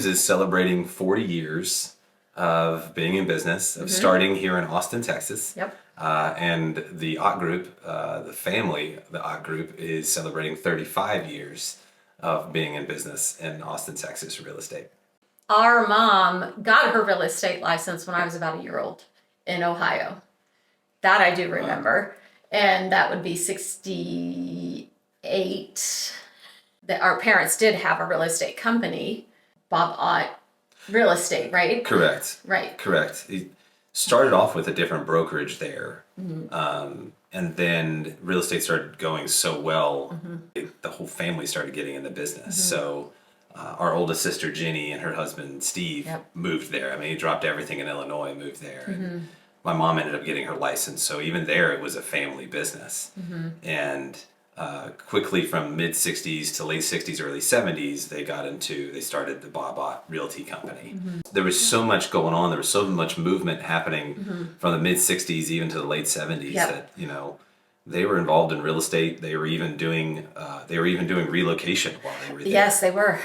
is celebrating 40 years of being in business, of starting here in Austin, Texas. Yep. And the Ott Group, the Ott Group is celebrating 35 years of being in business in Austin, Texas real estate. Our mom got her real estate license when I was about a year old in Ohio. That I do remember. And that would be 68. Our parents did have a real estate company, Bob Ott Real Estate, right? Correct. Right. Correct. He started off with a different brokerage there. And then real estate started going so well, the whole family started getting in the business. So our oldest sister, Ginny, and her husband, Steve, moved there. I mean, he dropped everything in Illinois, moved there. And my mom ended up getting her license. So even there, it was a family business. And quickly from mid-60s to late 60s, early 70s, they started the Bob Ott Realty Company. There was so much going on. There was so much movement happening from the mid-60s even to the late 70s that, they were involved in real estate. They were even doing relocation while they were there. Yes, they were.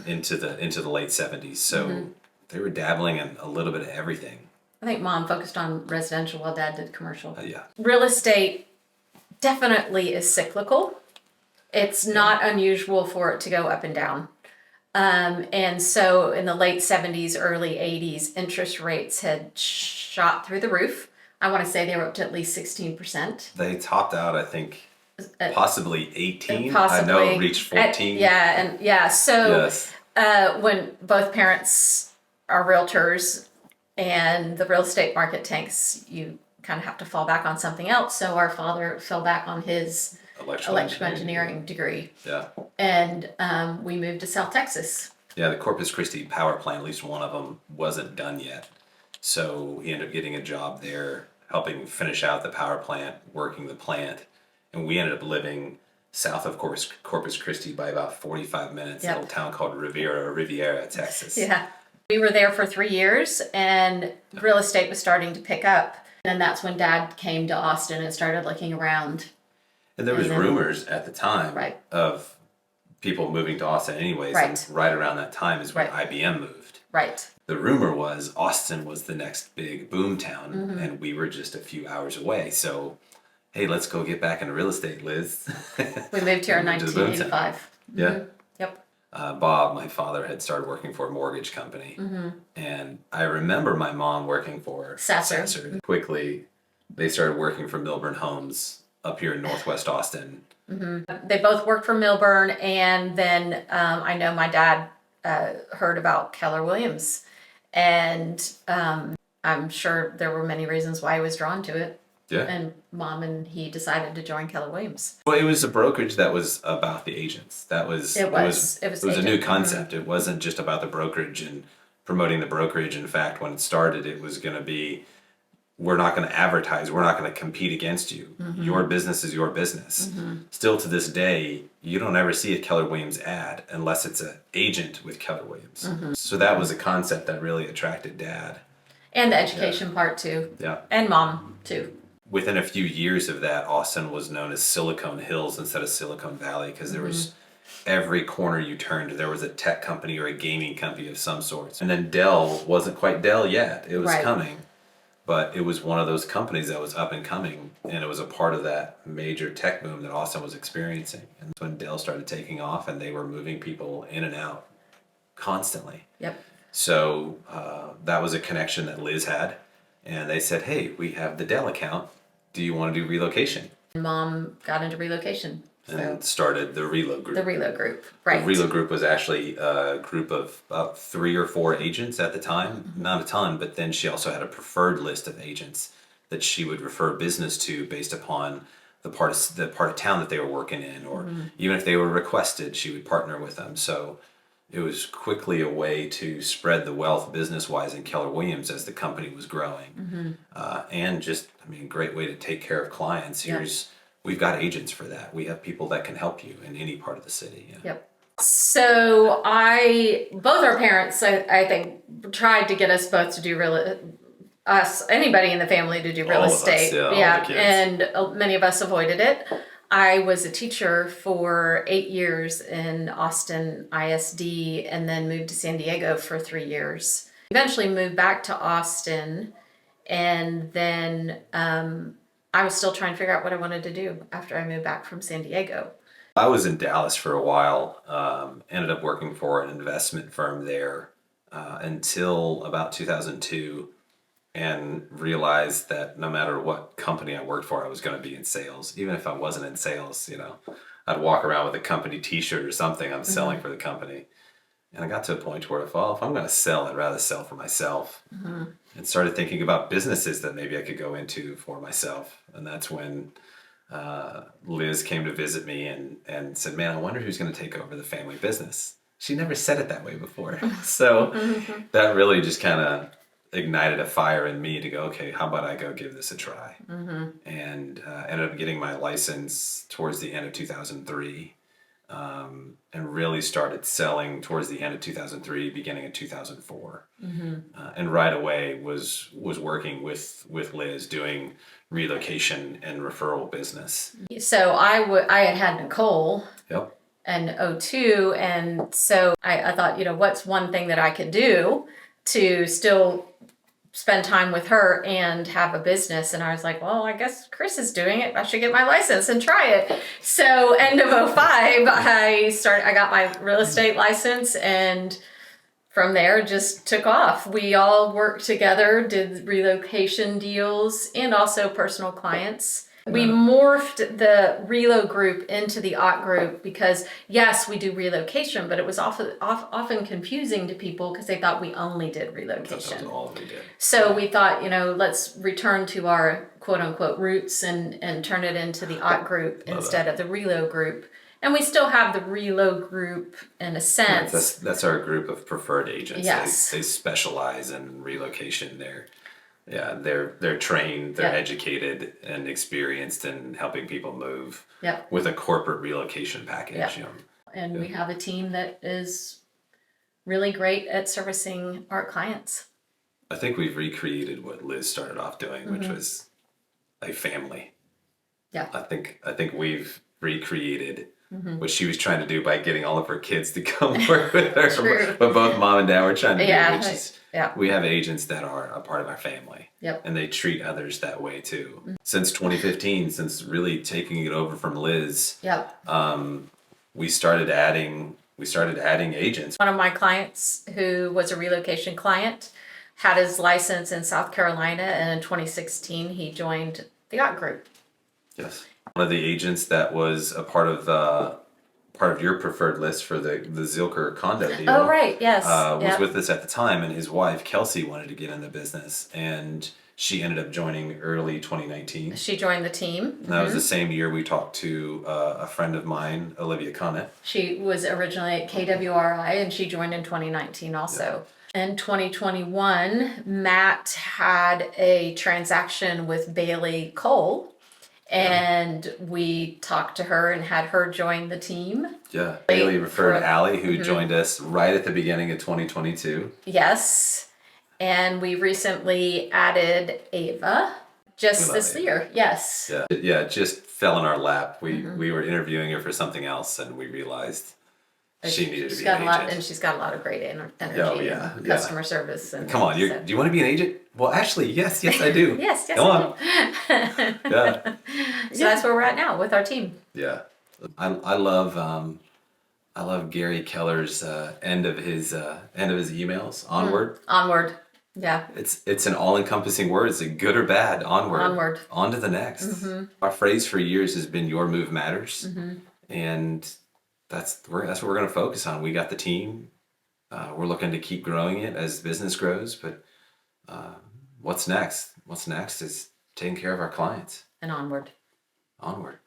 Into the late 70s. So they were dabbling in a little bit of everything. I think Mom focused on residential while Dad did commercial. Real estate definitely is cyclical. It's not unusual for it to go up and down. And so in the late 70s, early 80s, interest rates had shot through the roof. I want to say they were up to at least 16%. They topped out, I think, possibly 18. Possibly. I know it reached 14. So when both parents are realtors and the real estate market tanks, you kind of have to fall back on something else. So our father fell back on his electrical engineering degree. Yeah. And we moved to South Texas. Yeah, the Corpus Christi power plant, at least one of them, wasn't done yet. So he ended up getting a job there, helping finish out the power plant, working the plant. And we ended up living south of Corpus Christi by about 45 minutes in a little town called Riviera, Texas. Yeah. We were there for 3 years, and real estate was starting to pick up. And that's when Dad came to Austin and started looking around. And there was rumors at the time of people moving to Austin anyways. And right around that time is when IBM moved. Right. The rumor was Austin was the next big boom town, and we were just a few hours away. So, hey, let's go get back into real estate, Liz. We moved here in 1985. Yeah. Yep. Bob, my father, had started working for a mortgage company. And I remember my mom working for Sasser. Quickly, they started working for Milburn Homes up here in Northwest Austin. They both worked for Milburn, and then I know my dad heard about Keller Williams. And I'm sure there were many reasons why he was drawn to it. Yeah. And Mom and he decided to join Keller Williams. Well, it was a brokerage that was about the agents. It was a new concept. It wasn't just about the brokerage and promoting the brokerage. In fact, when it started, it was going to be, we're not going to advertise. We're not going to compete against you. Your business is your business. Still to this day, you don't ever see a Keller Williams ad unless it's an agent with Keller Williams. So that was a concept that really attracted Dad. And the education part too. Yeah. And Mom too. Within a few years of that, Austin was known as Silicon Hills instead of Silicon Valley because there was every corner you turned, there was a tech company or a gaming company of some sort. And then Dell wasn't quite Dell yet. It was coming. But it was one of those companies that was up and coming, and it was a part of that major tech boom that Austin was experiencing. And that's when Dell started taking off, and they were moving people in and out constantly. Yep. So that was a connection that Liz had, and they said, hey, we have the Dell account. Do you want to do relocation? Mom got into relocation. And started the Relo Group. The Relo Group, right. The Relo Group was actually a group of about 3 or 4 agents at the time. Not a ton, but then she also had a preferred list of agents that she would refer business to based upon the part of town that they were working in, or even if they were requested, she would partner with them. So it was quickly a way to spread the wealth business-wise in Keller Williams as the company was growing. And just, great way to take care of clients. We've got agents for that. We have people that can help you in any part of the city. Yeah. Yep. So both our parents, I think, tried to get us both to do anybody in the family to do real estate. All the kids. And many of us avoided it. I was a teacher for 8 years in Austin ISD and then moved to San Diego for 3 years. Eventually moved back to Austin, and then I was still trying to figure out what I wanted to do after I moved back from San Diego. I was in Dallas for a while, ended up working for an investment firm there until about 2002, and realized that no matter what company I worked for, I was going to be in sales. Even if I wasn't in sales, I'd walk around with a company t-shirt or something. I'm selling for the company. And I got to a point where I thought, if I'm going to sell, I'd rather sell for myself. And started thinking about businesses that maybe I could go into for myself. And that's when Liz came to visit me and said, man, I wonder who's going to take over the family business. She never said it that way before. So that really just kind of ignited a fire in me to go, okay, how about I go give this a try? And ended up getting my license towards the end of 2003, and really started selling towards the end of 2003, beginning of 2004. And right away was working with Liz doing relocation and referral business. So I had Nicole Yep. in '02, and so I thought, what's one thing that I could do to still spend time with her and have a business? And I was like, well, I guess Chris is doing it. I should get my license and try it. So end of '05, I got my real estate license, and from there just took off. We all worked together, did relocation deals and also personal clients. We morphed the Relo group into the Ott group because, yes, we do relocation, but it was often confusing to people because they thought we only did relocation. That was all we did. So we thought, let's return to our quote unquote roots and turn it into the Ott group instead of the Relo group. And we still have the Relo group in a sense. That's our group of preferred agents. Yes. They specialize in relocation. They're trained, they're educated and experienced in helping people move with a corporate relocation package. And we have a team that is really great at servicing our clients. I think we've recreated what Liz started off doing, which was a family. Yeah. I think we've recreated what she was trying to do by getting all of her kids to come work with her. True. But both mom and dad were trying to do, which is we have agents that are a part of our family. Yep. And they treat others that way too. Since 2015, since really taking it over from Liz, we started adding agents. One of my clients who was a relocation client had his license in South Carolina, and in 2016 he joined the Ott group. Yes. One of the agents that was a part of your preferred list for the Zilker condo deal. Oh, right. Yes. Was with us at the time, and his wife Kelsey wanted to get in the business, and she ended up joining early 2019. She joined the team. And that was the same year we talked to a friend of mine, Olivia Connet. She was originally at KWRI, and she joined in 2019 also. In 2021, Matt had a transaction with Bailey Cole. And we talked to her and had her join the team. Yeah, Bailey referred Allie, who joined us right at the beginning of 2022. Yes, and we recently added Ava just this year. Yes. Yeah, it just fell in our lap. We were interviewing her for something else, and we realized she needed to be an agent. And she's got a lot of great energy and customer service. And come on, do you want to be an agent? Well, actually, yes, I do. yes, Come on. Yeah. So that's where we're at now with our team. Yeah, I love Gary Keller's end of his emails. Onward. Onward. Yeah. It's an all-encompassing word. It's a good or bad. Onward. On to the next. Our phrase for years has been "Your move matters," and that's what we're going to focus on. We got the team. We're looking to keep growing it as business grows, but what's next? What's next is taking care of our clients. And onward. Onward.